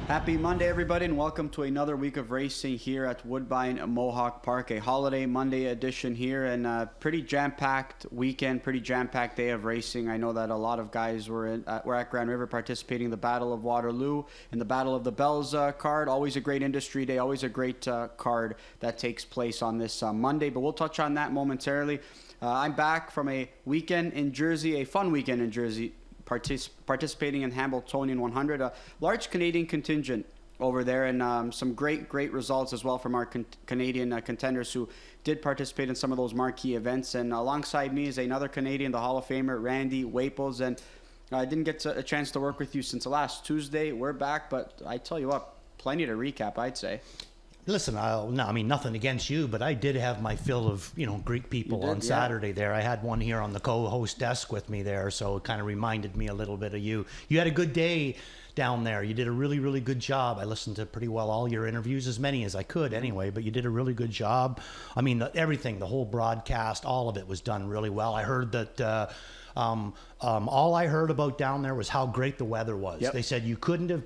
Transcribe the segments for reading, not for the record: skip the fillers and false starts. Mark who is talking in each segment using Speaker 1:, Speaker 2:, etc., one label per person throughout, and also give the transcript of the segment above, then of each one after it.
Speaker 1: Happy Monday, everybody, and welcome to another week of racing here at Woodbine Mohawk Park. A holiday Monday edition here, and a pretty jam-packed weekend, pretty jam-packed day of racing. I know that a lot of guys were at Grand River participating in the Battle of Waterloo and the Battle of the Bells card. Always a great industry day, always a great card that takes place on this Monday, but we'll touch on that momentarily. I'm back from a weekend in Jersey, a fun weekend in Jersey, participating in Hambletonian 100, a large Canadian contingent over there, and some great results as well from our Canadian contenders who did participate in some of those marquee events. And alongside me is another Canadian, the Hall of Famer, Randy Waples. And I didn't get a chance to work with you since last Tuesday. We're back, but I tell you what, plenty to recap, I'd say.
Speaker 2: Listen, nothing against you, but I did have my fill of, Greek people on Saturday there. I had one here on the co-host desk with me there, so it kind of reminded me a little bit of you. You had a good day down there. You did a really, really good job. I listened to pretty well all your interviews, as many as I could anyway, but you did a really good job. I mean, everything, the whole broadcast, all of it was done really well. I heard that all I heard about down there was how great the weather was.
Speaker 1: Yep.
Speaker 2: They said you couldn't have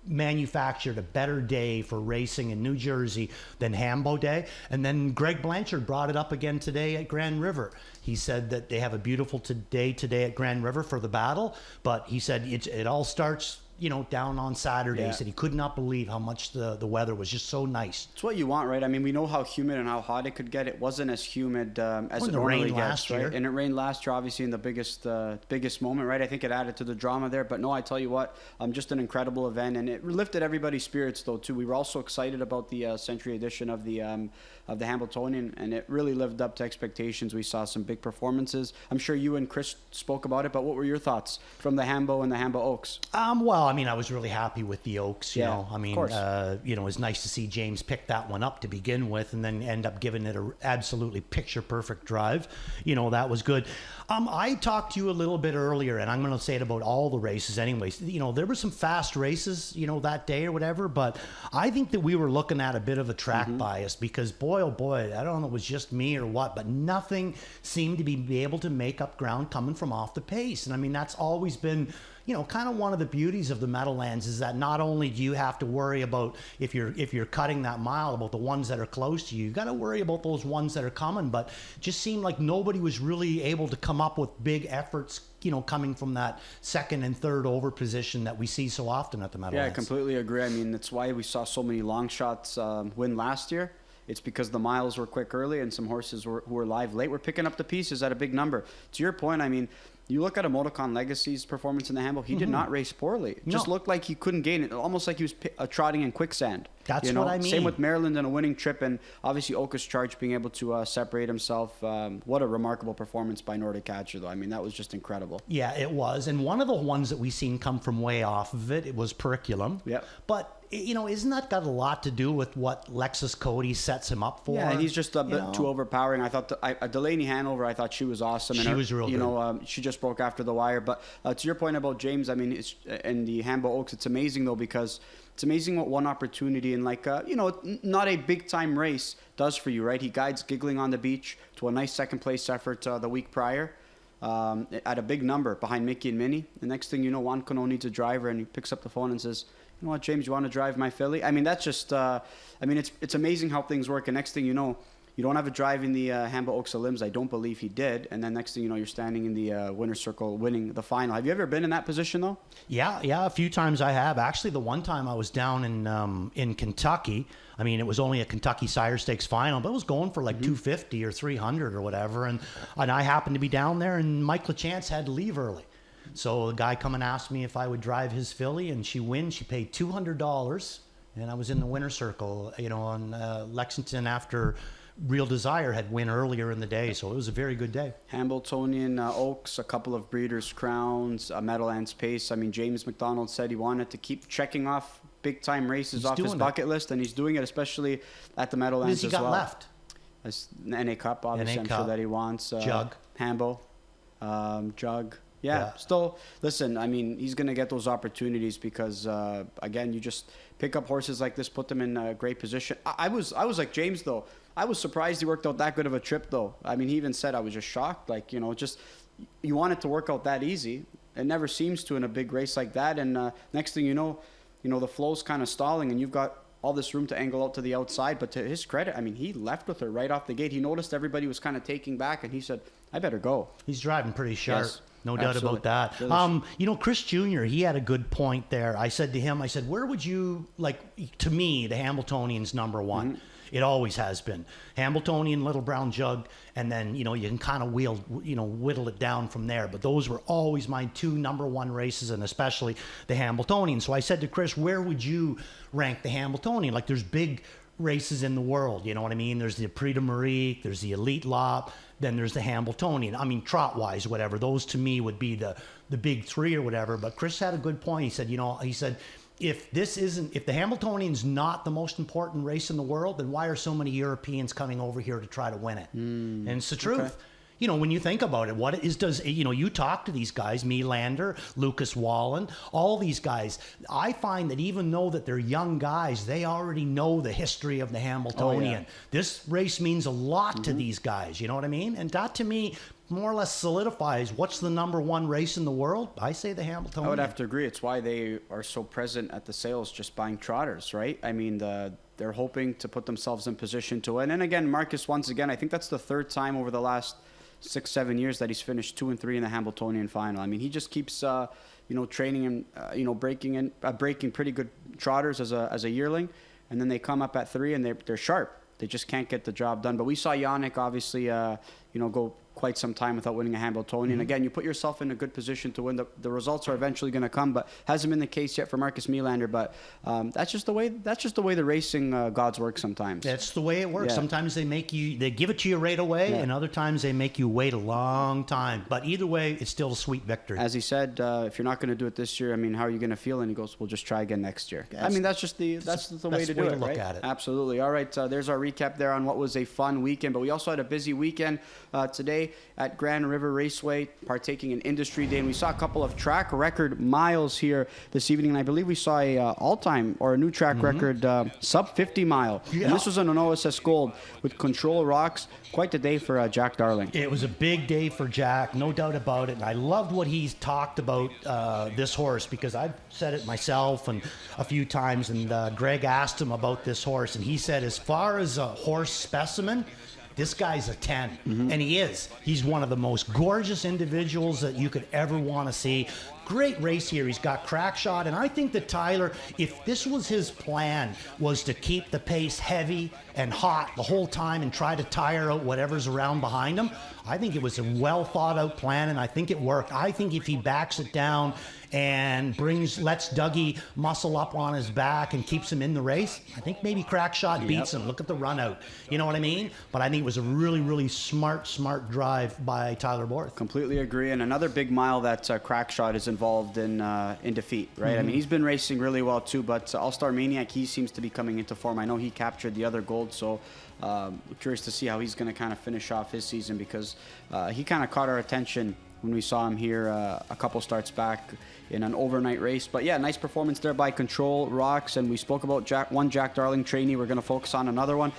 Speaker 2: manufactured a better day for racing in New Jersey than Hambo Day. And then Greg Blanchard brought it up again today at Grand River. He said that they have a beautiful day today at Grand River for the battle, but he said it all starts down on Saturday.
Speaker 1: Yeah.
Speaker 2: He said he could not believe how much the weather was just so nice.
Speaker 1: It's what you want, right? I mean, we know how humid and how hot it could get. It wasn't as humid as it normally gets, right? And it rained last year, obviously, in the biggest moment, right? I think it added to the drama there. But no, I tell you what, just an incredible event, and it lifted everybody's spirits, though, too. We were also excited about the Century Edition of the Hambletonian, and it really lived up to expectations. We saw some big performances. I'm sure you and Chris spoke about it, but what were your thoughts from the Hambo and the Hambo Oaks?
Speaker 2: Well, I mean, I was really happy with the Oaks, you know. I mean,
Speaker 1: it
Speaker 2: was nice to see James pick that one up to begin with and then end up giving it a absolutely picture-perfect drive. That was good. I talked to you a little bit earlier, and I'm going to say it about all the races anyways. There were some fast races, that day or whatever, but I think that we were looking at a bit of a track bias because, boy, oh boy, I don't know if it was just me or what, but nothing seemed to be able to make up ground coming from off the pace. And I mean, that's always been kind of one of the beauties of the Meadowlands is that not only do you have to worry about if you're cutting that mile about the ones that are close to you, you got to worry about those ones that are coming. But it just seemed like nobody was really able to come up with big efforts, coming from that second and third over position that we see so often at the Meadowlands.
Speaker 1: Yeah, I completely agree. I mean, that's why we saw so many long shots win last year. It's because the miles were quick early and some horses who were live late were picking up the pieces at a big number. To your point, I mean, you look at a Motocon Legacy's performance in the Hambo, he did not race poorly. It just looked like he couldn't gain it, almost like he was trotting in quicksand.
Speaker 2: That's what I mean.
Speaker 1: Same with Maryland in a winning trip, and obviously Oka's Charge being able to separate himself. What a remarkable performance by Nordic Catcher, though. I mean, that was just incredible.
Speaker 2: Yeah, it was. And one of the ones that we seen come from way off of it was Periculum.
Speaker 1: Yep.
Speaker 2: But isn't that got a lot to do with what Lexus Cody sets him up for?
Speaker 1: Yeah, and he's just a bit too overpowering. I thought Delaney Hanover, I thought she was awesome.
Speaker 2: She was real good.
Speaker 1: She just broke after the wire. But to your point about James, I mean, and the Hambo Oaks, it's amazing, though, because it's amazing what one opportunity in not a big time race does for you, right? He guides Giggling on the Beach to a nice second place effort the week prior. At a big number behind Mickey and Minnie. The next thing you know, Juan Cano needs a driver, and he picks up the phone and says, "You know what, James, you want to drive my filly?" I mean, that's just, it's amazing how things work. And next thing you know, you don't have a drive in the Hambo Oaks of Limbs. I don't believe he did. And then next thing you know, you're standing in the winner's circle winning the final. Have you ever been in that position, though?
Speaker 2: Yeah, a few times I have. Actually, the one time I was down in Kentucky, I mean, it was only a Kentucky Sire Stakes final, but it was going for like 250 or 300 or whatever. And I happened to be down there, and Mike LaChance had to leave early. So the guy come and asked me if I would drive his filly, and she wins. She paid $200, and I was in the winner's circle, on Lexington after Real Desire had win earlier in the day. So it was a very good day.
Speaker 1: Hambletonian Oaks, a couple of Breeders' Crowns, a Meadowlands Pace. I mean, James McDonald said he wanted to keep checking off big-time races off his bucket list, and he's doing it, especially at the Meadowlands as well.
Speaker 2: What has he got
Speaker 1: left? NA Cup, obviously, I'm sure that he wants.
Speaker 2: Jug.
Speaker 1: Hambo, Jug. Yeah, still, listen, I mean, he's going to get those opportunities because, again, you just pick up horses like this, put them in a great position. I was like James, though. I was surprised he worked out that good of a trip, though. I mean, he even said, I was just shocked. Like, just you want it to work out that easy. It never seems to in a big race like that. And next thing you know, the flow's kind of stalling, and you've got all this room to angle out to the outside. But to his credit, I mean, he left with her right off the gate. He noticed everybody was kind of taking back, and he said, I better go.
Speaker 2: He's driving pretty sharp.
Speaker 1: Yes,
Speaker 2: no doubt
Speaker 1: absolutely.
Speaker 2: about that.
Speaker 1: Really
Speaker 2: Chris Jr., he had a good point there. I said to him, where would you, to me, the Hamiltonian's number one.
Speaker 1: Mm-hmm.
Speaker 2: It always has been. Hamiltonian, Little Brown Jug, and then, you can kind of whittle it down from there. But those were always my two number one races, and especially the Hamiltonian. So I said to Chris, where would you rank the Hamiltonian? Like, there's big races in the world, you know what I mean? There's the Prix de Marie, there's the Elite Lop, then there's the Hamiltonian. I mean, trot-wise, whatever. Those, to me, would be the big three or whatever. But Chris had a good point. He said, if the Hamiltonian's not the most important race in the world, then why are so many Europeans coming over here to try to win it? And it's the truth.
Speaker 1: Okay.
Speaker 2: When you think about it, you talk to these guys, Melander, Lucas Wallen, all these guys. I find that even though that they're young guys, they already know the history of the Hamiltonian.
Speaker 1: Oh, yeah.
Speaker 2: This race means a lot to these guys, you know what I mean? And that, to me, more or less solidifies what's the number one race in the world. I say the Hamiltonian.
Speaker 1: I would have to agree. It's why they are so present at the sales, just buying trotters, right? I mean, they're hoping to put themselves in position to win. And again, Marcus, once again, I think that's the third time over the last 6-7 years that he's finished 2 and 3 in the Hamiltonian final. I mean, he just keeps training and breaking pretty good trotters as a yearling, and then they come up at 3 and they're sharp. They just can't get the job done. But we saw Yannick obviously go quite some time without winning a Hamiltonian. Again, you put yourself in a good position to win. The results are eventually going to come, but hasn't been the case yet for Marcus Melander. But that's just the way the racing gods work sometimes.
Speaker 2: That's the way it works.
Speaker 1: Yeah.
Speaker 2: Sometimes they give it to you right away, and other times they make you wait a long time. But either way, it's still a sweet victory.
Speaker 1: As he said, if you're not going to do it this year, I mean, how are you going to feel? And he goes, "We'll just try again next year." I mean, that's the way to do it,
Speaker 2: look
Speaker 1: right?
Speaker 2: at it.
Speaker 1: Absolutely. All right, there's our recap there on what was a fun weekend, but we also had a busy weekend today at Grand River Raceway, partaking in Industry Day, and we saw a couple of track record miles here this evening, and I believe we saw a all-time or a new track record sub 50 mile.
Speaker 2: Yeah.
Speaker 1: And this was an OSS Gold with Control Rocks. Quite the day for Jack Darling.
Speaker 2: It was a big day for Jack, no doubt about it. And I loved what he's talked about this horse, because I've said it myself and a few times. And Greg asked him about this horse, and he said, as far as a horse specimen, this guy's a 10. And he is. He's one of the most gorgeous individuals that you could ever want to see. Great race here. He's got crack shot. And I think that Tyler, if this was his plan, was to keep the pace heavy and hot the whole time and try to tire out whatever's around behind him, I think it was a well thought out plan, and I think it worked. I think if he backs it down and lets Dougie muscle up on his back and keeps him in the race, I think maybe Crackshot beats him. Look at the run out. You know what I mean? But I think it was a really, really smart drive by Tyler Borth.
Speaker 1: Completely agree. And another big mile that Crackshot is involved in defeat, right? I mean, he's been racing really well too, but All-Star Maniac, he seems to be coming into form. I know he captured the other gold, so curious to see how he's going to kind of finish off his season, because he kind of caught our attention when we saw him here a couple starts back in an overnight race. But yeah, nice performance there by Control Rocks. And we spoke about Jack Darling trainee. We're going to focus on another one.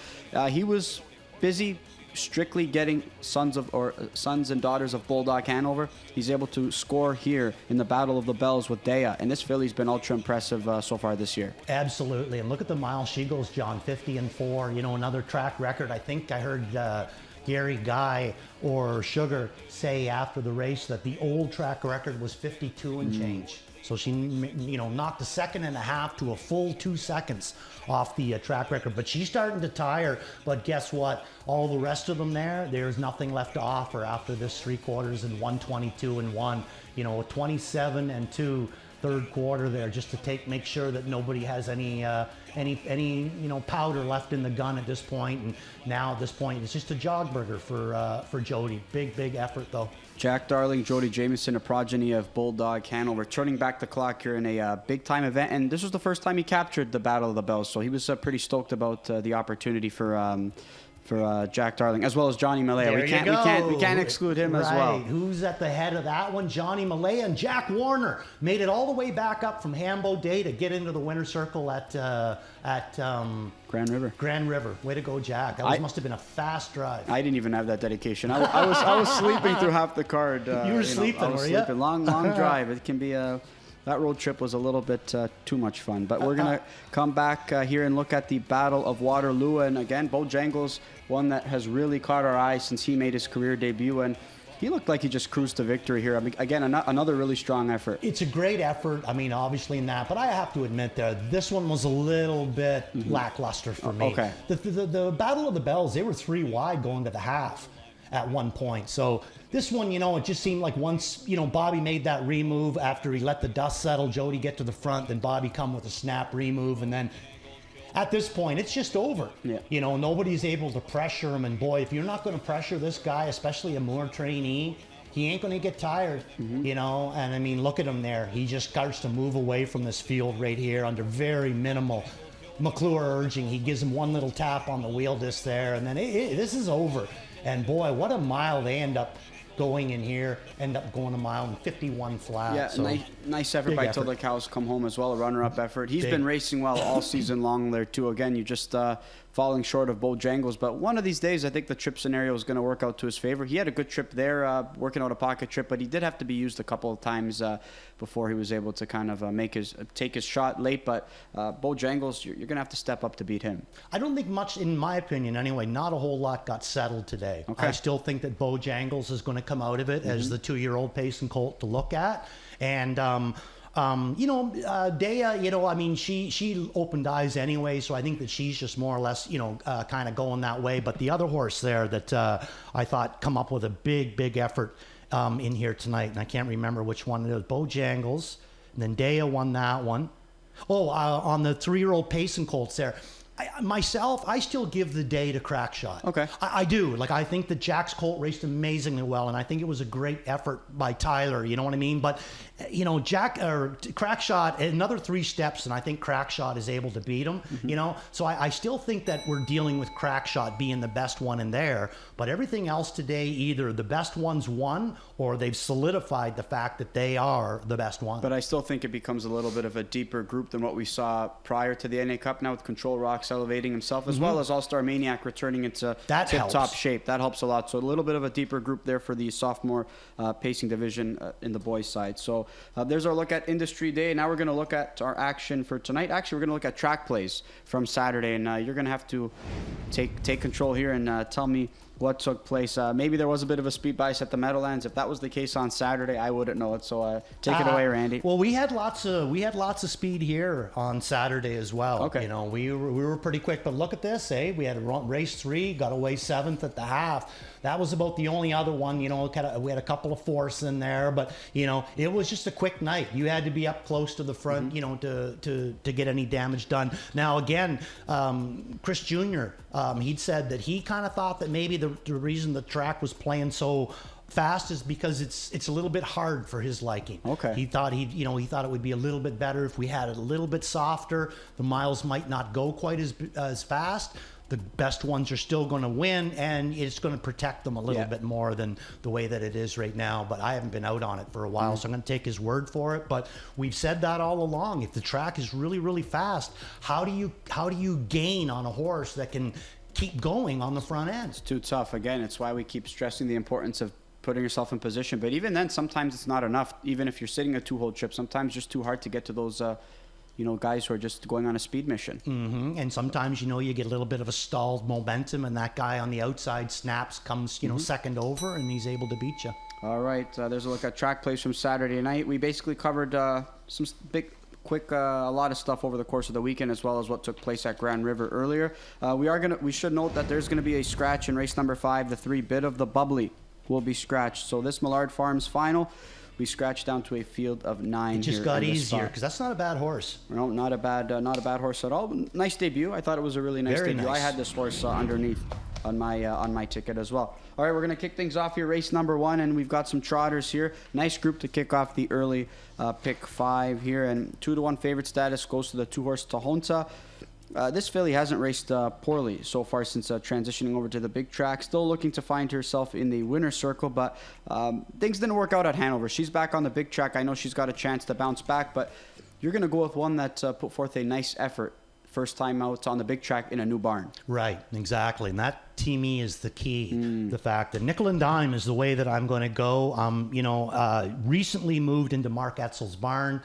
Speaker 1: He was busy strictly getting sons and daughters of Bulldog Hanover. He's able to score here in the Battle of the Bells with Dea, and this filly's been ultra impressive so far this year.
Speaker 2: Absolutely. And look at the mile she goes, John, 50-4, another track record. I think I heard Gary Guy or Sugar say after the race that the old track record was 52 and change. So she, knocked a second and a half to a full 2 seconds off the track record. But she's starting to tire. But guess what? All the rest of them there's nothing left to offer after this 3 quarters and 122-1. 27-2 third quarter there, just to make sure that nobody has any powder left in the gun at this point. And now at this point, it's just a jog burger for Jody. Big effort though.
Speaker 1: Jack Darling, Jody Jamieson, a progeny of Bulldog Hanover, turning back the clock here in a big-time event. And this was the first time he captured the Battle of the Bells, so he was pretty stoked about the opportunity for Jack Darling, as well as Johnny Malaya. We can't exclude him as well.
Speaker 2: Who's at the head of that one? Johnny Malaya. And Jack Warner made it all the way back up from Hambo Day to get into the winner's circle at
Speaker 1: Grand River.
Speaker 2: Grand River. Way to go, Jack. That must have been a fast drive.
Speaker 1: I didn't even have that dedication. I was sleeping through half the card.
Speaker 2: You were sleeping, were you?
Speaker 1: Long drive. It can be that road trip was a little bit too much fun. But we're going to come back here and look at the Battle of Waterloo. And again, Bojangles, one that has really caught our eye since he made his career debut. And he looked like he just cruised to victory here. I mean, again, another really strong effort.
Speaker 2: It's a great effort. I mean, obviously in that, but I have to admit this one was a little bit lackluster for me.
Speaker 1: Okay.
Speaker 2: The Battle of the Bells, they were 3 wide going to the half at one point. So this one, it just seemed like once, Bobby made that remove after he let the dust settle, Jody get to the front, then Bobby come with a snap remove, and then at this point, it's just over.
Speaker 1: Yeah.
Speaker 2: Nobody's able to pressure him. And boy, if you're not going to pressure this guy, especially a Moore trainee, he ain't going to get tired, And I mean, look at him there. He just starts to move away from this field right here under very minimal McClure urging. He gives him one little tap on the wheel disc there, and then this is over. And boy, what a mile they end up going in here, end up going a mile and 51 flat.
Speaker 1: Yeah,
Speaker 2: so
Speaker 1: nice effort by Till the Cows Come Home as well, a runner-up effort. He's been racing well all season long there too. Again, you just falling short of Bojangles, but one of these days I think the trip scenario is going to work out to his favor. He had a good trip there, working out a pocket trip, but he did have to be used a couple of times before he was able to kind of take his shot late. But Bojangles, you're going to have to step up to beat him.
Speaker 2: I don't think much, in my opinion anyway, not a whole lot got settled today.
Speaker 1: Okay.
Speaker 2: I still think that Bojangles is going to come out of it as the 2-year-old Payson colt to look at. And Dea, I mean, she opened eyes anyway, so I think that she's just more or less, kind of going that way. But the other horse there that I thought come up with a big effort in here tonight, and I can't remember which one it is. Bojangles, and then Dea won that one. Oh, on the 3-year-old Payson colts there. I still give the day to Crackshot.
Speaker 1: Okay.
Speaker 2: I do. Like, I think that Jack's colt raced amazingly well, and I think it was a great effort by Tyler, you know what I mean? But, Crackshot, another 3 steps, and I think Crackshot is able to beat him, So I still think that we're dealing with Crackshot being the best one in there, but everything else today, either the best ones won, or they've solidified the fact that they are the best one.
Speaker 1: But I still think it becomes a little bit of a deeper group than what we saw prior to the NA Cup now, with Control Rocks elevating himself, as well as All-Star Maniac returning into tip-top shape. That helps a lot. So a little bit of a deeper group there for the sophomore pacing division in the boys' side. So there's our look at Industry Day. Now we're going to look at our action for tonight. Actually, we're going to look at track plays from Saturday, and you're going to have to take control here and tell me what took place. Maybe there was a bit of a speed bias at the Meadowlands. If that was the case on Saturday, I wouldn't know it. So take it away, Randy.
Speaker 2: Well, we had lots of speed here on Saturday as well.
Speaker 1: Okay.
Speaker 2: We were pretty quick, but look at this, eh? We had race 3, got away 7th at the half. That was about the only other one, we had a couple of fourths in there, but it was just a quick night. You had to be up close to the front, to get any damage done. Now again, Chris Jr., he'd said that he kind of thought that maybe the reason the track was playing so fast is because it's a little bit hard for his liking.
Speaker 1: Okay.
Speaker 2: He thought he thought it would be a little bit better if we had it a little bit softer. The miles might not go quite as fast. The best ones are still going to win, and it's going to protect them a little bit more than the way that it is right now. But I haven't been out on it for a while, so I'm going to take his word for it. But we've said that all along. If the track is really, really fast, how do you gain on a horse that can keep going on the front end?
Speaker 1: It's too tough. Again, it's why we keep stressing the importance of putting yourself in position. But even then, sometimes it's not enough. Even if you're sitting a 2-hole trip, sometimes it's just too hard to get to those guys who are just going on a speed mission.
Speaker 2: Mm-hmm. And sometimes, you get a little bit of a stalled momentum, and that guy on the outside snaps, comes, second over, and he's able to beat you. All
Speaker 1: right. There's a look at track plays from Saturday night. We basically covered some a lot of stuff over the course of the weekend, as well as what took place at Grand River earlier. We should note that there's going to be a scratch in race number 5. The 3 Bit of the Bubbly will be scratched. So this Millard Farms final, we scratched down to a field of 9.
Speaker 2: It just got easier, because that's not a bad horse.
Speaker 1: No, not a bad horse at all. Nice debut. I thought it was a really nice debut. Nice. I had this horse underneath on my ticket as well. All right, we're going to kick things off here. Race number 1, and we've got some trotters here. Nice group to kick off the early pick 5 here, and 2-1 favorite status goes to the 2-horse Tohonta. This filly hasn't raced poorly so far since transitioning over to the big track. Still looking to find herself in the winner's circle, but things didn't work out at Hanover. She's back on the big track. I know she's got a chance to bounce back, but you're going to go with one that put forth a nice effort first time out on the big track in a new barn.
Speaker 2: Right, exactly. And that, to me, is the key. The fact that nickel and dime is the way that I'm going to go. Recently moved into Mark Etzel's barn.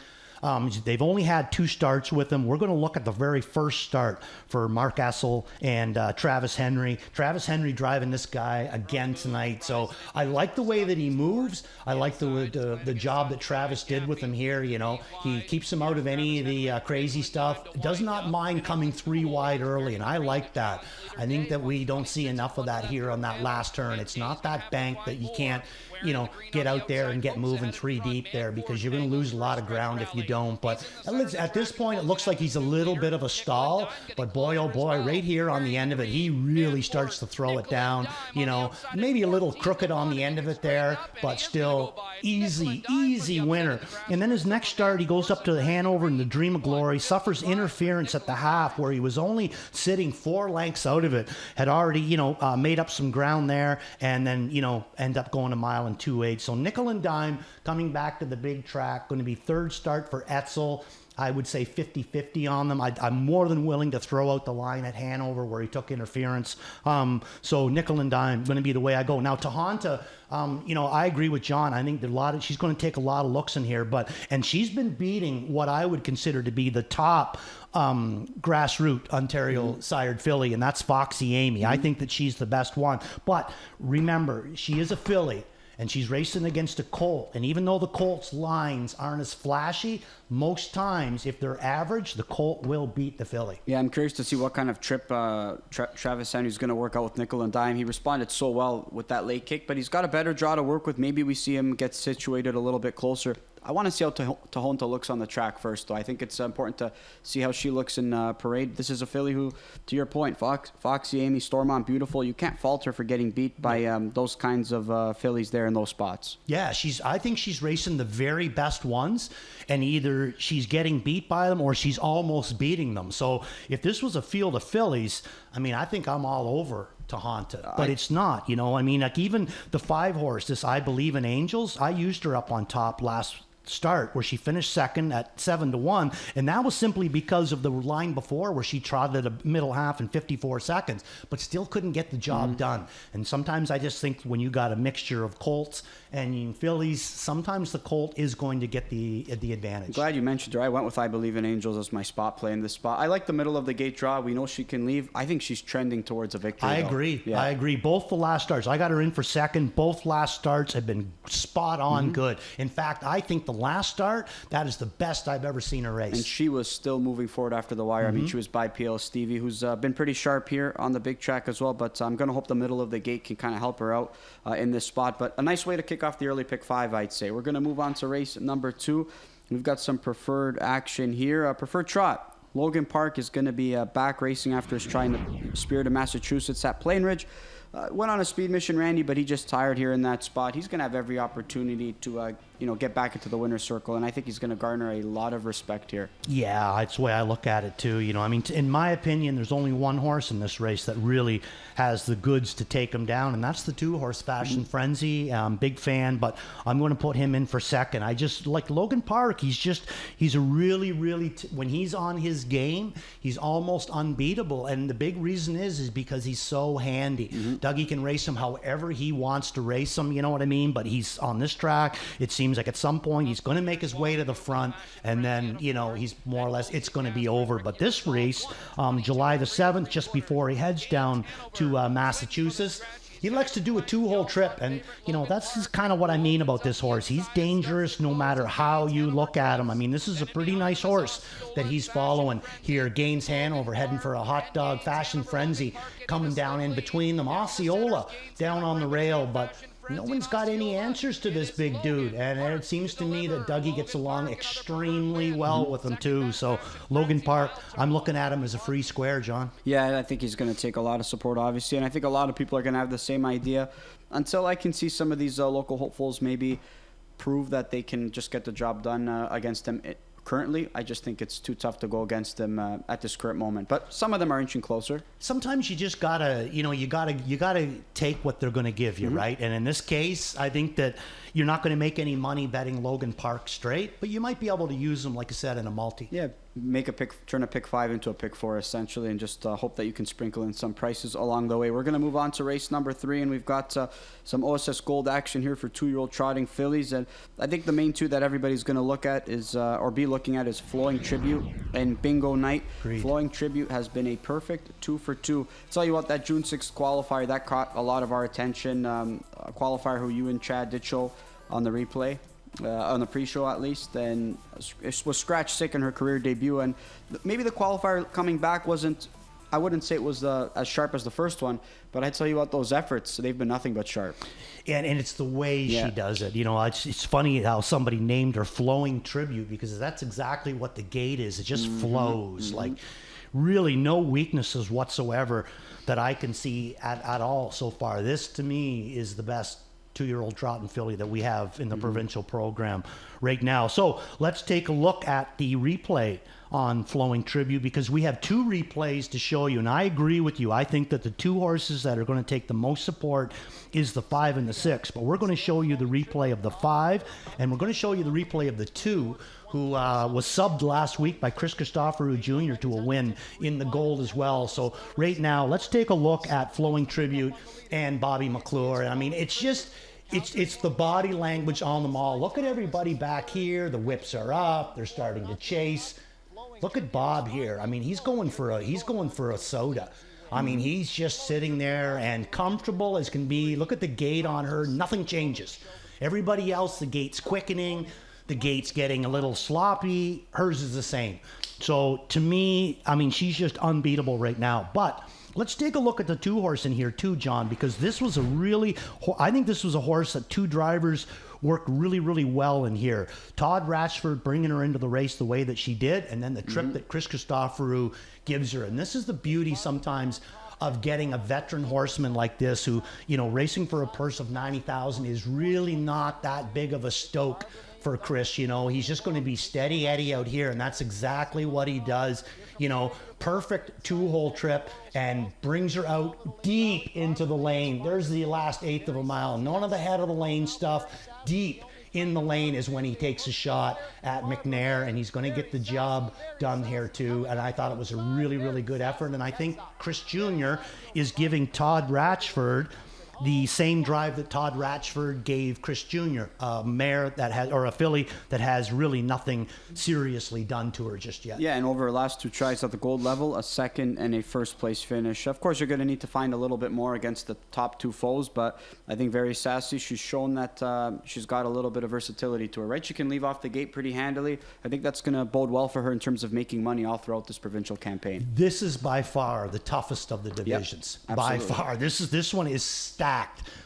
Speaker 2: They've only had 2 starts with him. We're going to look at the very first start for Mark Essel and Travis Henry. Travis Henry driving this guy again tonight. So I like the way that he moves. I like the job that Travis did with him here. You know, he keeps him out of any of the crazy stuff. Does not mind coming 3 wide early, and I like that. I think that we don't see enough of that here on that last turn. It's not that bank that you can't, you know, get out there and get moving 3 deep there, because you're going to lose a lot of ground if you don't. But at this point, it looks like he's a little bit of a stall. But boy, oh boy, right here on the end of it, he really starts to throw it down. You know, maybe a little crooked on the end of it there, but still easy winner. And then his next start, he goes up to the Hanover in the Dream of Glory, suffers interference at the half where he was only sitting 4 lengths out of it, had already, you know, made up some ground there, and then, you know, end up going a mile and 2/8. So nickel and dime coming back to the big track, going to be 3rd start for Etzel. I would say 50-50 on them. I'm more than willing to throw out the line at Hanover where he took interference. So nickel and dime going to be the way I go. Now, Tahanta, you know, I agree with John. I think that she's going to take a lot of looks in here, and she's been beating what I would consider to be the top grassroots Ontario sired filly, and that's Foxy Amy. I think that she's the best one. But remember, she is a filly, and she's racing against a colt. And even though the colt's lines aren't as flashy, most times, if they're average, the colt will beat the filly.
Speaker 1: Yeah, I'm curious to see what kind of trip Travis Henry's going to work out with nickel and dime. He responded so well with that late kick, but he's got a better draw to work with. Maybe we see him get situated a little bit closer. I want to see how Tahonta looks on the track first, though. I think it's important to see how she looks in parade. This is a filly who, to your point, Foxy Amy, Stormont Beautiful, you can't fault her for getting beat by those kinds of fillies there in those spots.
Speaker 2: Yeah, I think she's racing the very best ones, and either she's getting beat by them or she's almost beating them. So if this was a field of fillies, I mean, I think I'm all over Tahanta, but it's not, you know. I mean, like even the 5-horse, this I Believe in Angels, I used her up on top last start where she finished 2nd at 7-1, and that was simply because of the line before where she trotted a middle half in 54 seconds, but still couldn't get the job done. And sometimes I just think when you got a mixture of colts and fillies, sometimes the colt is going to get the advantage.
Speaker 1: I'm glad you mentioned her. I went with I Believe in Angels as my spot play in this spot. I like the middle of the gate draw. We know she can leave. I think she's trending towards a victory.
Speaker 2: I agree. Yeah. I agree. Both the last starts, I got her in for 2nd. Both last starts have been spot on good. In fact, I think the last start, that is the best I've ever seen her race.
Speaker 1: And she was still moving forward after the wire. I mean, she was by PL Stevie, who's been pretty sharp here on the big track as well, but I'm going to hope the middle of the gate can kind of help her out in this spot. But a nice way to kick off the early pick 5, I'd say. We're going to move on to race number 2. We've got some preferred action here. Preferred trot. Logan Park is going to be back racing after his try in the Spirit of Massachusetts at Plainridge. Went on a speed mission, Randy, but he just tired here in that spot. He's going to have every opportunity to, get back into the winner's circle, and I think he's going to garner a lot of respect here.
Speaker 2: Yeah, that's the way I look at it too. You know, I mean, in my opinion, there's only one horse in this race that really has the goods to take him down, and that's the 2-horse Fashion Frenzy. Big fan, but I'm going to put him in for 2nd. I just like Logan Park. He's a really, when he's on his game, he's almost unbeatable, and the big reason is because he's so handy. Dougie can race him however he wants to race him, you know what I mean? But he's on this track. It seems like at some point he's going to make his way to the front, and then, he's more or less, it's going to be over. But this race, July the 7th, just before he heads down to Massachusetts, he likes to do a 2-hole trip, and that's kind of what I mean about this horse. He's dangerous no matter how you look at him. I mean, this is a pretty nice horse that he's following here. Gaines Hanover heading for a hot dog. Fashion Frenzy coming down in between them. Osceola down on the rail, but no one's got any answers to this big dude, and it seems to me that Dougie gets along extremely well with him too. So Logan Park, I'm looking at him as a free square, John.
Speaker 1: Yeah, I think he's going to take a lot of support, obviously, and I think a lot of people are going to have the same idea until I can see some of these local hopefuls maybe prove that they can just get the job done against him. Currently, I just think it's too tough to go against them at this current moment. But some of them are inching closer.
Speaker 2: Sometimes you just gotta, you gotta take what they're going to give you, right? And in this case, I think that you're not going to make any money betting Logan Park straight, but you might be able to use them, like I said, in a multi.
Speaker 1: Yeah, turn a pick 5 into a pick 4 essentially, and just hope that you can sprinkle in some prices along the way. We're going to move on to race number 3, and we've got some OSS Gold action here for 2-year-old trotting fillies. And I think the main two that everybody's going to look at is or be looking at is Flowing Tribute and Bingo Night.
Speaker 2: Agreed.
Speaker 1: Flowing Tribute has been a perfect 2 for 2. Tell you what, that June 6th qualifier that caught a lot of our attention. A qualifier who you and Chad did show on the replay. On the pre-show at least, and was scratch sick in her career debut, and maybe the qualifier coming back wasn't, I wouldn't say it was as sharp as the first one, but I tell you what, those efforts, they've been nothing but sharp.
Speaker 2: And it's the way she does it. You know, it's funny how somebody named her Flowing Tribute, because that's exactly what the gait is. It just flows. Like, really no weaknesses whatsoever that I can see at all so far. This, to me, is the best 2-year-old trotting filly that we have in the provincial program right now. So let's take a look at the replay on Flowing Tribute, because we have 2 replays to show you. And I agree with you. I think that the 2 horses that are going to take the most support is the 5 and the 6. But we're going to show you the replay of the 5, and we're going to show you the replay of the 2, who was subbed last week by Chris Christoforou Jr. to a win in the gold as well. So right now, let's take a look at Flowing Tribute and Bobby McClure. I mean, it's just, it's the body language on them all. Look at everybody back here. The whips are up. They're starting to chase. Look at Bob here. I mean, he's going for a soda. I mean, he's just sitting there and comfortable as can be. Look at the gait on her. Nothing changes. Everybody else, the gait's quickening. The gait's getting a little sloppy. Hers is the same. So to me, I mean, she's just unbeatable right now. But let's take a look at the 2 horse in here too, John, because this was I think this was a horse that 2 drivers worked really, really well in here. Todd Ratchford bringing her into the race the way that she did, and then the trip that Chris Christoforou gives her. And this is the beauty sometimes of getting a veteran horseman like this who, you know, racing for a purse of $90,000 is really not that big of a stoke for Chris. You know, he's just going to be steady Eddie out here, and that's exactly what he does. You know, perfect 2-hole trip, and brings her out deep into the lane. There's the last 1/8 of a mile. None of the head of the lane stuff. Deep in the lane is when he takes a shot at McNair, and he's going to get the job done here too. And I thought it was a really, really good effort. And I think Chris Jr. is giving Todd Ratchford the same drive that Todd Ratchford gave Chris Jr., a mare that has, or a filly that has really nothing seriously done to her just yet.
Speaker 1: Yeah, and over her last 2 tries at the gold level, a 2nd and a 1st place finish. Of course, you're going to need to find a little bit more against the top 2 foes, but I think very sassy. She's shown that she's got a little bit of versatility to her, right? She can leave off the gate pretty handily. I think that's going to bode well for her in terms of making money all throughout this provincial campaign.
Speaker 2: This is by far the toughest of the divisions.
Speaker 1: Yep,
Speaker 2: by far. This one is stacked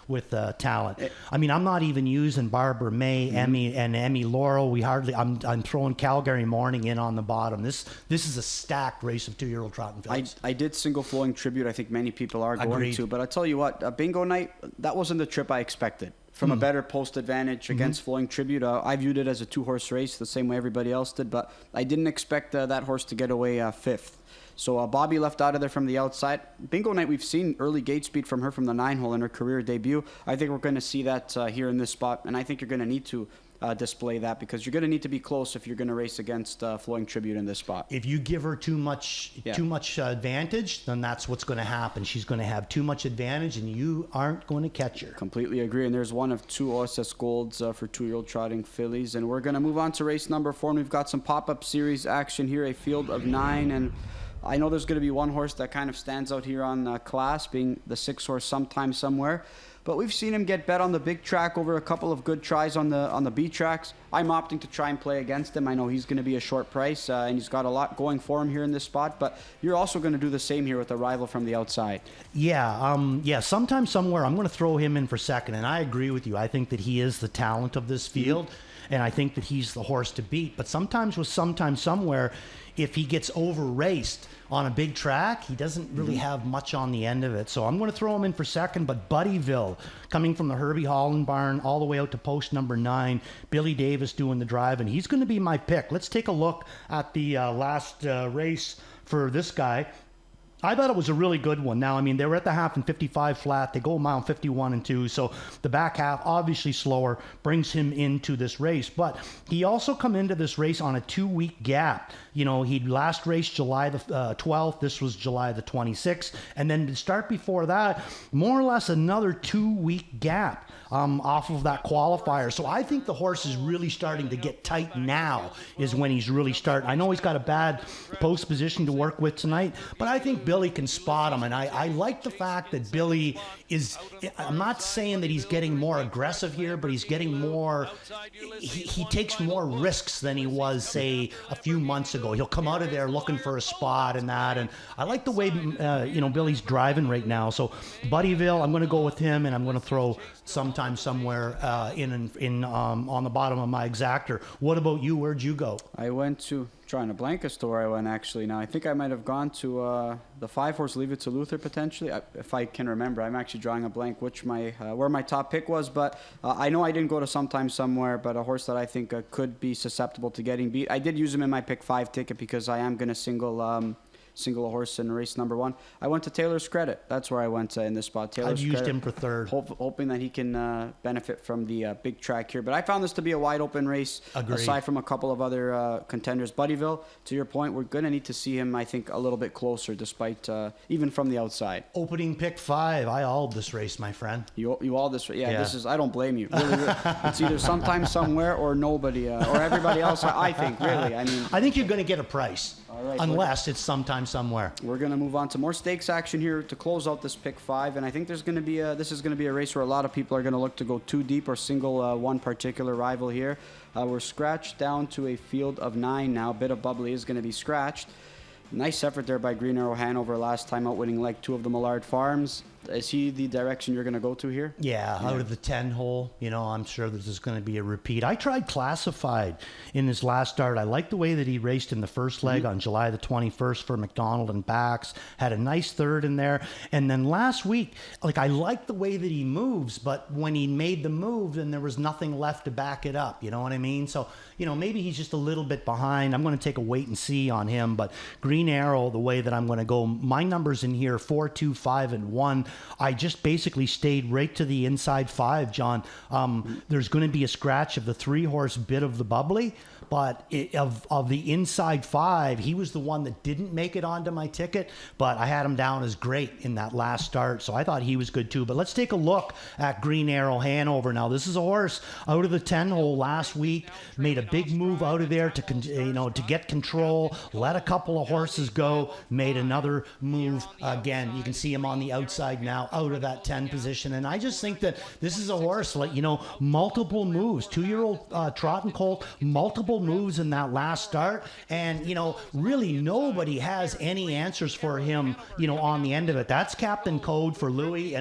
Speaker 2: with talent. I mean, I'm not even using Barbara May, Emmy Laurel. I'm throwing Calgary Morning in on the bottom. This is a stacked race of 2-year-old trotting fillies.
Speaker 1: I did single Flowing Tribute. I think many people are going
Speaker 2: Agreed.
Speaker 1: to, but I tell you what, Bingo Night, that wasn't the trip I expected. From a better post advantage against Flowing Tribute, I viewed it as a 2-horse race the same way everybody else did, but I didn't expect that horse to get away 5th. So Bobby left out of there from the outside. Bingo Night, we've seen early gate speed from her from the 9-hole in her career debut. I think we're going to see that here in this spot, and I think you're going to need to display that, because you're going to need to be close if you're going to race against Flowing Tribute in this spot.
Speaker 2: If you give her too much advantage, then that's what's going to happen. She's going to have too much advantage, and you aren't going to catch her.
Speaker 1: Completely agree. And there's one of 2 OSS Golds for 2-year-old trotting fillies. And we're going to move on to race number 4, and we've got some pop-up series action here, a field of 9. And I know there's going to be one horse that kind of stands out here on class, being the 6-horse Sometime Somewhere. But we've seen him get bet on the big track over a couple of good tries on the B tracks. I'm opting to try and play against him. I know he's going to be a short price, and he's got a lot going for him here in this spot. But you're also going to do the same here with a rival from the outside.
Speaker 2: Yeah, Sometime Somewhere, I'm going to throw him in for second. And I agree with you. I think that he is the talent of this field. And I think that he's the horse to beat. But sometimes with Sometime Somewhere, if he gets over-raced on a big track, he doesn't really have much on the end of it. So I'm going to throw him in for second. But Buddyville, coming from the Herbie Holland barn all the way out to post number 9, Billy Davis doing the drive, and he's going to be my pick. Let's take a look at the last race for this guy. I thought it was a really good one. Now, I mean, they were at the half in 55 flat. They go a mile 51 and 2. So the back half, obviously slower, brings him into this race. But he also come into this race on a 2-week gap. He'd last raced July the 12th. This was July the 26th. And then to start before that, more or less another 2-week gap off of that qualifier. So I think the horse is really starting to get tight now is when he's really starting. I know he's got a bad post position to work with tonight, but I think Billy can spot him. And I like the fact that Billy is, I'm not saying that he's getting more aggressive here, but he's getting more, he takes more risks than he was, say, a few months ago. He'll come out of there looking for a spot and that. And I like the way, Billy's driving right now. So Buddyville, I'm going to go with him, and I'm going to throw sometime somewhere on the bottom of my exactor. What about you? Where'd you go?
Speaker 1: I went to, trying to blank as to where I went actually now. I think I might have gone to the 5-horse Leave It to Luther potentially, if I can remember. I'm actually drawing a blank where my top pick was, but I know I didn't go to Sometime Somewhere, but a horse that I think could be susceptible to getting beat. I did use him in my pick 5 ticket because I am going to single a horse in race number 1. I went to Taylor's Credit. That's where I went in this spot. Taylor's
Speaker 2: I've used
Speaker 1: Credit,
Speaker 2: him for third.
Speaker 1: hoping that he can benefit from the big track here. But I found this to be a wide open race.
Speaker 2: Agreed.
Speaker 1: Aside from a couple of other contenders. Buddyville, to your point, we're going to need to see him, I think, a little bit closer, despite even from the outside.
Speaker 2: Opening pick 5. I alled this race, my friend.
Speaker 1: You all this, yeah. This is. I don't blame you. Really. It's either Sometime Somewhere or nobody or everybody else. I think really.
Speaker 2: I think you're going to get a price.
Speaker 1: All right,
Speaker 2: unless it's Sometime Somewhere.
Speaker 1: We're going to move on to more stakes action here to close out this pick 5, and I think this is going to be a race where a lot of people are going to look to go too deep or single one particular rival here. We're scratched down to a field of 9 now. Bit of Bubbly is going to be scratched. Nice effort there by Green Arrow Hanover last time out, winning leg 2 of the Millard Farms. Is he the direction you're going to go to here?
Speaker 2: Yeah, out of the 10 hole, I'm sure this is going to be a repeat. I tried Classified in his last start. I liked the way that he raced in the first leg on July the 21st for McDonald and Bax. Had a nice third in there. And then last week, I liked the way that he moves, but when he made the move, then there was nothing left to back it up. You know what I mean? So, maybe he's just a little bit behind. I'm going to take a wait and see on him. But Green Arrow, the way that I'm going to go, my numbers in here, 4, 2, 5, and 1. I just basically stayed right to the inside 5, John. There's going to be a scratch of the 3-horse Bit of the Bubbly, but of the inside 5, he was the one that didn't make it onto my ticket, but I had him down as great in that last start, so I thought he was good too. But let's take a look at Green Arrow Hanover. Now, this is a horse out of the 10 hole last week, made a big move out of there to get control, let a couple of horses go, made another move again. You can see him on the outside now, out of that 10 position. And I just think that this is a horse, multiple moves. 2-year-old trot and colt, multiple moves in that last start. And, really nobody has any answers for him, on the end of it. That's Captain Code for Louis.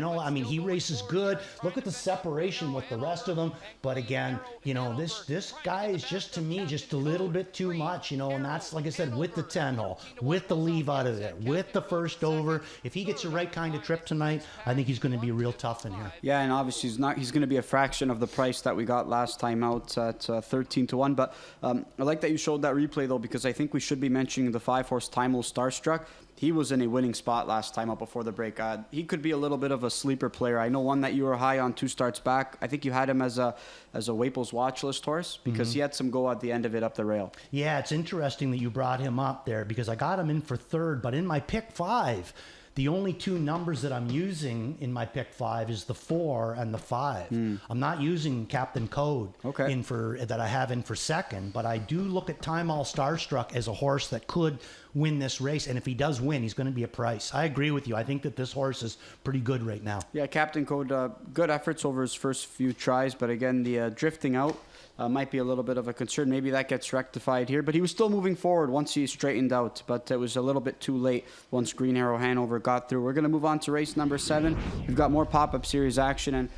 Speaker 2: He races good. Look at the separation with the rest of them. But again, this guy is just, to me, just a little bit too much, and that's, like I said, with the 10 hole, with the leave out of there, with the first over. If he gets the right kind of trip tonight, I think he's going to be real tough in here. Yeah,
Speaker 1: and obviously he's going to be a fraction of the price that we got last time out at 13-1. But I like that you showed that replay, though, because I think we should be mentioning the 5-horse Timel Starstruck. He was in a winning spot last time out before the break. He could be a little bit of a sleeper player. I know one that you were high on 2 starts back. I think you had him as a Waples watch list horse because he had some go at the end of it up the rail.
Speaker 2: Yeah, it's interesting that you brought him up there because I got him in for 3rd, but in my pick 5, the only 2 numbers that I'm using in my pick 5 is the 4 and the 5. I'm not using Captain Code that I have in for 2nd, but I do look at Time All Starstruck as a horse that could win this race. And if he does win, he's going to be a price. I agree with you. I think that this horse is pretty good right now.
Speaker 1: Yeah, Captain Code, good efforts over his first few tries, but again, the drifting out might be a little bit of a concern. Maybe that gets rectified here, but he was still moving forward once he straightened out, but it was a little bit too late once Green Arrow Hanover got through. We're going to move on to race number 7. We've got more pop-up series action, and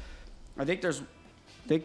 Speaker 1: I think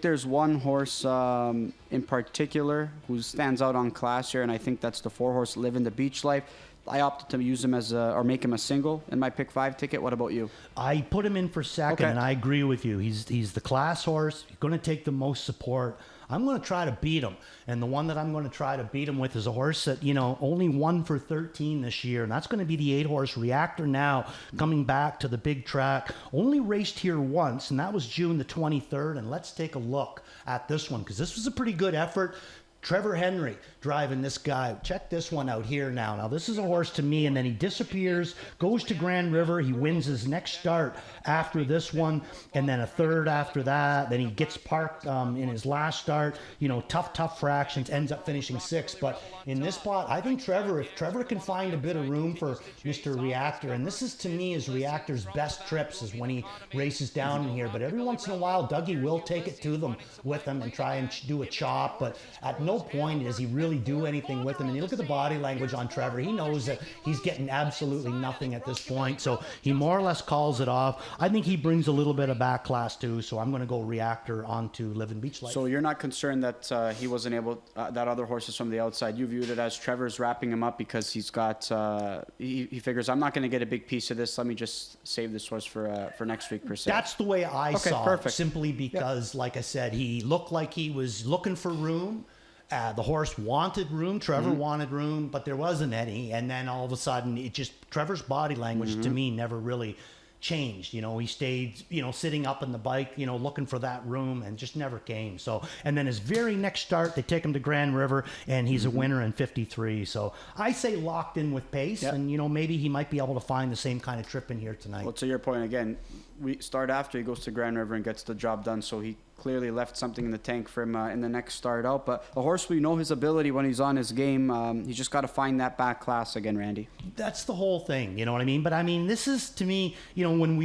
Speaker 1: there's one horse in particular who stands out on class here, and I think that's the 4-horse Living the Beach Life. I opted to use him or make him a single in my pick 5 ticket. What about you?
Speaker 2: I put him in for 2nd, and I agree with you. He's the class horse. He's going to take the most support. I'm going to try to beat him. And the one that I'm going to try to beat him with is a horse that, only won for 13 this year. And that's going to be the 8-horse Reactor Now, coming back to the big track. Only raced here once, and that was June the 23rd. And let's take a look at this one, because this was a pretty good effort. Trevor Henry driving this guy. Check this one out here now. Now, this is a horse to me, and then he disappears, goes to Grand River. He wins his next start after this one, and then a third after that. Then he gets parked in his last start. You know, tough fractions, ends up finishing 6th. But in this spot, I think Trevor, if Trevor can find a bit of room for Mr. Reactor, and this is, to me, is Reactor's best trips is when he races down in here. But every once in a while, Dougie will take it to them with him and try and do a chop. But at no point does he really do anything with him. And you look at the body language on Trevor, he knows that he's getting absolutely nothing at this point. So he more or less calls it off. I think he brings a little bit of back class too. So I'm going to go Reactor onto Living Beach Life.
Speaker 1: So you're not concerned that he wasn't able, that other horses from the outside, you viewed it as Trevor's wrapping him up because he's got, he figures, I'm not going to get a big piece of this. Let me just save this horse for next week per se.
Speaker 2: That's the way I saw
Speaker 1: perfect.
Speaker 2: it, simply because, like I said, he looked like he was looking for room. The horse wanted room. Trevor wanted room, but there wasn't any. And then all of a sudden, it just, Trevor's body language to me never really changed. You know, he stayed, you know, sitting up in the bike, you know, looking for that room and just never came. So, and then his very next start, they take him to Grand River and he's a winner in 53. So I say locked in with pace and, you know, maybe he might be able to find the same kind of trip in here tonight.
Speaker 1: Well, to your point again, we start after he goes to Grand River and gets the job done. So he clearly left something in the tank for him in the next start out. But a horse, we know his ability when he's on his game. He's just got to find that back class again, Randy.
Speaker 2: That's the whole thing, you know what I mean? But I mean, this is, to me, you know, when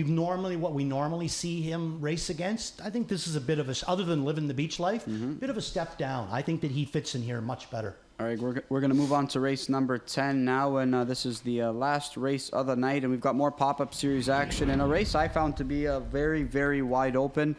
Speaker 2: what we normally see him race against, I think this is a bit of a, other than living the beach life, bit of a step down. I think that he fits in here much better.
Speaker 1: All right, we're going to move on to race number 10 now, and this is the last race of the night, and we've got more pop-up series action, and a race I found to be very, very wide open.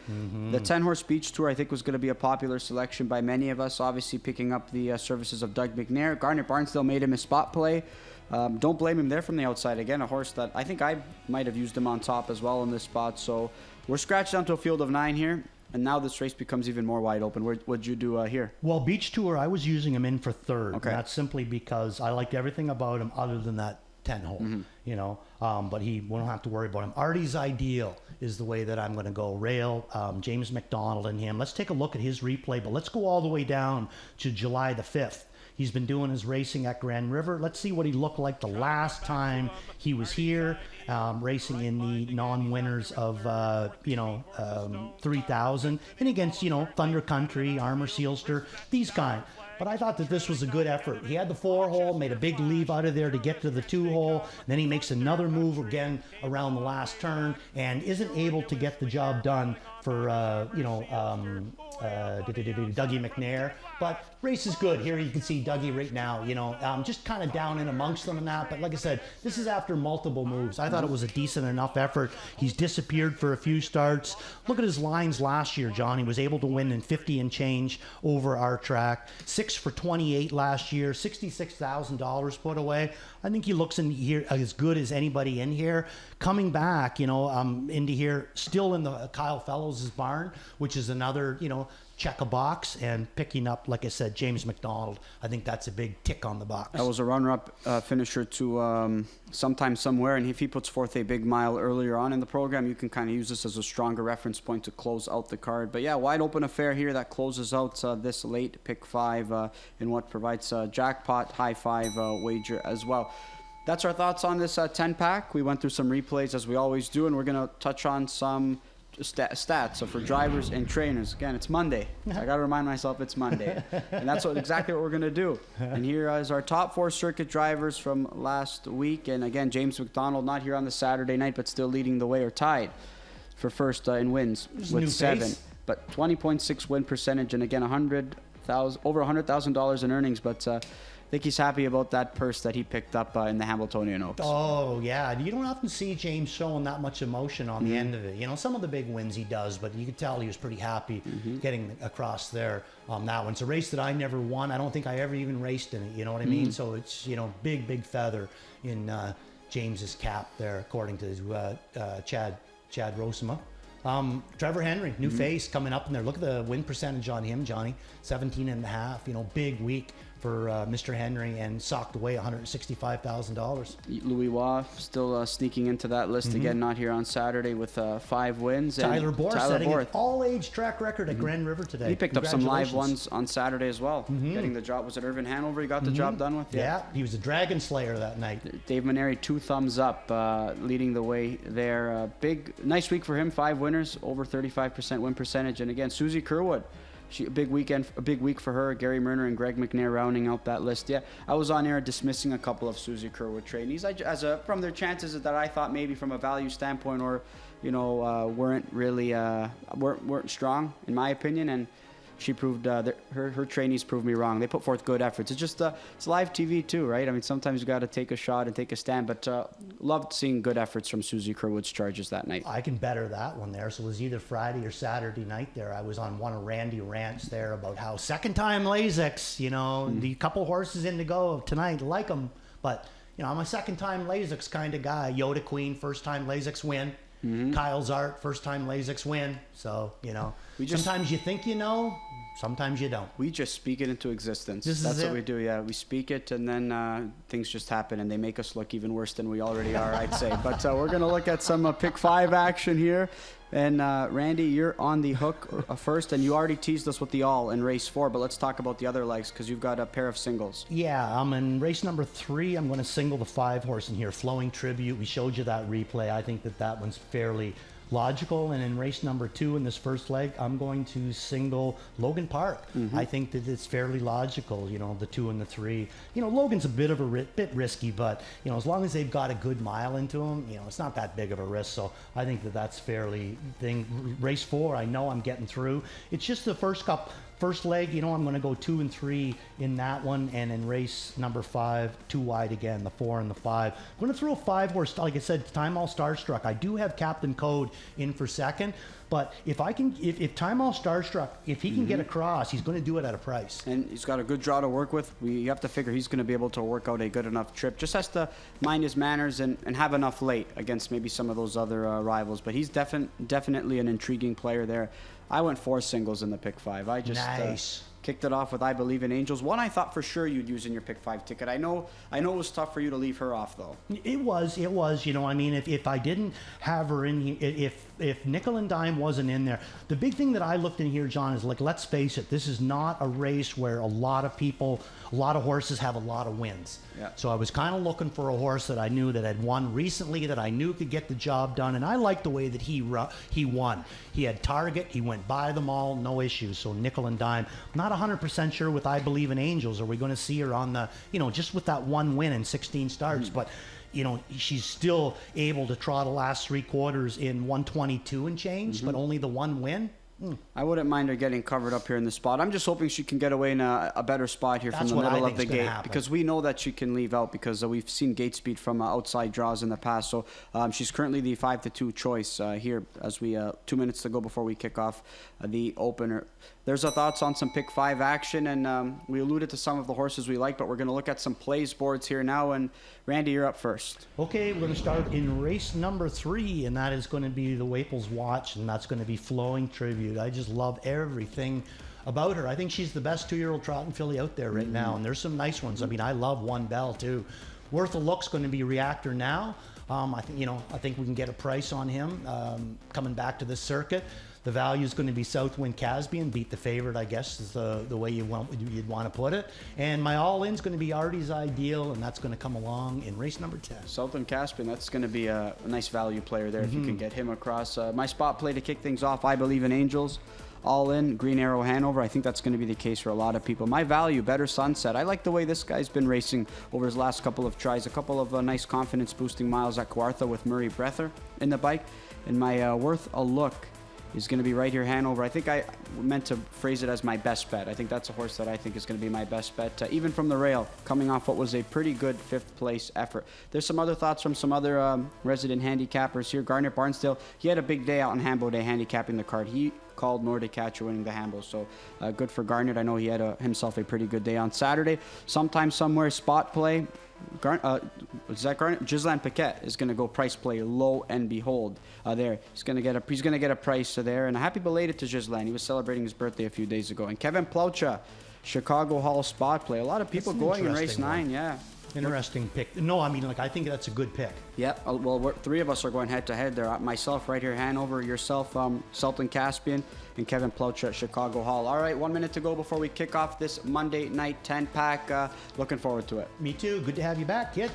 Speaker 1: The 10-horse Beach Tour, I think, was going to be a popular selection by many of us, obviously picking up the services of Doug McNair. Garnet Barnsdale made him a spot play. Don't blame him there from the outside. Again, a horse that I think I might have used him on top as well in this spot, so we're scratched down to a field of 9 here. And now this race becomes even more wide open. What'd you do here?
Speaker 2: Well, Beach Tour, I was using him in for third.
Speaker 1: Okay.
Speaker 2: And that's simply because I liked everything about him other than that 10-hole, you know. But we don't have to worry about him. Artie's Ideal is the way that I'm going to go. Rail, James McDonald and him. Let's take a look at his replay, but let's go all the way down to July the 5th. He's been doing his racing at Grand River. Let's see what he looked like the last time he was here, racing in the non-winners of, 3,000 and against, you know, Thunder Country, Armor Sealster, these kind. But I thought that this was a good effort. He had the 4-hole, made a big leave out of there to get to the 2-hole. Then he makes another move again around the last turn and isn't able to get the job done for, Dougie McNair. But race is good. Here you can see Dougie right now, you know, just kind of down in amongst them and that. But like I said, this is after multiple moves. I thought it was a decent enough effort. He's disappeared for a few starts. Look at his lines last year, John. He was able to win in 50 and change over our track. 6 for 28 last year, $66,000 put away. I think he looks in here as good as anybody in here. Coming back, you know, into here, still in the Kyle Fellows' barn, which is another, you know, check a box, and picking up, like I said, James McDonald. I think that's a big tick on the box.
Speaker 1: That was a runner-up finisher to Sometime Somewhere, and if he puts forth a big mile earlier on in the program, you can kind of use this as a stronger reference point to close out the card. But yeah, wide open affair here that closes out this late pick 5 in what provides a jackpot high 5 wager as well. That's our thoughts on this 10-pack. We went through some replays as we always do, and we're going to touch on some stats. So for drivers and trainers, again, it's Monday. I got to remind myself it's Monday. And that's exactly what we're going to do. And here is our top 4 circuit drivers from last week. And again, James McDonald not here on the Saturday night, but still leading the way, or tied for first in wins with 7. Pace. But 20.6 win percentage, and again, over $100,000 in earnings. But I think he's happy about that purse that he picked up in the Hamiltonian Oaks. Oh,
Speaker 2: yeah. You don't often see James showing that much emotion on the end of it. You know, some of the big wins he does, but you could tell he was pretty happy getting across there on that one. It's a race that I never won. I don't think I ever even raced in it, you know what I mean? So it's, you know, big feather in James's cap there, according to Chad Rosema. Trevor Henry, new face coming up in there. Look at the win percentage on him, Johnny. 17.5, you know, big week for Mr. Henry and socked away $165,000.
Speaker 1: Louis Waugh still sneaking into that list again, not here on Saturday with 5 wins.
Speaker 2: Tyler
Speaker 1: And
Speaker 2: Bohr setting
Speaker 1: Bohr,
Speaker 2: an all-age track record at Grand River today.
Speaker 1: he picked up some live
Speaker 2: Congratulations.
Speaker 1: ones on Saturday as well. Getting the job. Was it Irvin Hanover he got the job done with?
Speaker 2: Yeah, he was a Dragon Slayer that night.
Speaker 1: Dave Maneri, 2 thumbs up, leading the way there. Nice week for him. 5 winners, over 35% win percentage. And again, Susie Kerwood, a big week for her. Gary Murner and Greg McNair rounding out that list. Yeah, I was on air dismissing a couple of Susie Kerwood trainees from their chances that I thought maybe from a value standpoint or weren't really weren't strong in my opinion, and she proved her trainees proved me wrong. They put forth good efforts. It's just it's live TV too, right? I mean, sometimes you got to take a shot and take a stand. But loved seeing good efforts from Susie Kerwood's charges that night.
Speaker 2: I can better that one there. So it was either Friday or Saturday night there. I was on one of Randy rants there about how second time Lasix, the couple horses in to go tonight, like them, but I'm a second time Lasix kind of guy. Yoda Queen, first time Lasix win. Kyle Zart, first time Lasix win. So, sometimes you think sometimes you don't.
Speaker 1: We just speak it into existence.
Speaker 2: That's
Speaker 1: what we do, yeah. We speak it, and then things just happen, and they make us look even worse than we already are, I'd say. But we're going to look at some Pick 5 action here. And Randy, you're on the hook first, and you already teased us with the all in race 4, but let's talk about the other legs because you've got a pair of singles.
Speaker 2: Yeah, in race number 3, I'm going to single the 5 horse in here, Flowing Tribute. We showed you that replay. I think that one's fairly logical. And in race number 2 in this first leg, I'm going to single Logan Park. I think that it's fairly logical, the 2 and the 3. Logan's a bit of a bit risky, but as long as they've got a good mile into him, it's not that big of a risk. So I think that's fairly thing. Race 4, I know I'm getting through. It's just the first leg, I'm going to go 2 and 3 in that one, and in race number 5, 2 wide again, the 4 and the 5. I'm going to throw a 5 horse, like I said, Time All Starstruck. I do have Captain Code in for second, but if Time All Starstruck, if he can get across, he's going to do it at a price.
Speaker 1: And he's got a good draw to work with. You have to figure he's going to be able to work out a good enough trip. Just has to mind his manners and have enough late against maybe some of those other rivals. But he's definitely an intriguing player there. I went 4 singles in the Pick 5. I just kicked it off with I Believe in Angels. One I thought for sure you'd use in your Pick 5 ticket. I know it was tough for you to leave her off, though.
Speaker 2: It was. If I didn't have her in here, if Nickel and Dime wasn't in there, the big thing that I looked in here, John, is let's face it, this is not a race where a lot of horses have a lot of wins.
Speaker 1: Yeah.
Speaker 2: So I was kind of looking for a horse that I knew that had won recently, that I knew could get the job done, and I liked the way that he won. He had target, he went by them all, no issues. So Nickel and Dime. I'm not 100% sure with I Believe in Angels. Are we going to see her on the, just with that one win in 16 starts, but she's still able to trot the last 3 quarters in 122 and change, but only the one win.
Speaker 1: I wouldn't mind her getting covered up here in the spot. I'm just hoping she can get away in a better spot here from the middle of the gate, because we know that she can leave out because we've seen gate speed from outside draws in the past. So she's currently the 5-2 choice here as we 2 minutes to go before we kick off the opener. There's our thoughts on some Pick 5 action, and we alluded to some of the horses we like, but we're going to look at some plays boards here now. And Randy, you're up first.
Speaker 2: Okay, we're going to start in race number 3, and that is going to be the Waples Watch, and that's going to be Flowing Tribute. I just love everything about her. I think she's the best 2-year-old trotting filly out there right now, and there's some nice ones. I mean, I love One Bell too. Worth a Look's going to be Reactor Now. I think we can get a price on him coming back to this circuit. The value is going to be Southwind Caspian, beat the favorite, I guess, is the way you'd want to put it. And my all-in's going to be Artie's Ideal, and that's going to come along in race number 10.
Speaker 1: Southwind Caspian, that's going to be a nice value player there if you can get him across. My spot play to kick things off, I Believe in Angels. All in, Green Arrow Hanover. I think that's going to be the case for a lot of people. My value, Better Sunset. I like the way this guy's been racing over his last couple of tries. A couple of nice confidence-boosting miles at Kawartha with Murray Breather in the bike. And my Worth a Look is going to be right here, Hanover. I think I meant to phrase it as my best bet. I think that's a horse that I think is going to be my best bet, even from the rail, coming off what was a pretty good 5th place effort. There's some other thoughts from some other resident handicappers here. Garnet Barnsdale, he had a big day out on Hambo Day handicapping the card. He called Nordic Catcher winning the Hambo, so good for Garnet. I know he had himself a pretty good day on Saturday. Sometime, somewhere, spot play. Is that Garnet? Gislan Paquette is going to go price play low and behold there. He's going to get a price there, and a happy belated to Gislan. He was celebrating his birthday a few days ago. And Kevin Plaucha, Chicago Hall spot play. A lot of people
Speaker 2: That's an
Speaker 1: going in race
Speaker 2: interesting
Speaker 1: 9,
Speaker 2: one.
Speaker 1: yeah.
Speaker 2: Interesting pick. No, I mean, like, I think that's a good pick.
Speaker 1: Yep. Well, three of us are going head-to-head there. Myself right here, Hanover, yourself, Sultan Caspian, and Kevin Plouch at Chicago Hall. All right, 1 minute to go before we kick off this Monday night 10-pack. Looking forward to it.
Speaker 2: Me too. Good to have you back, kid.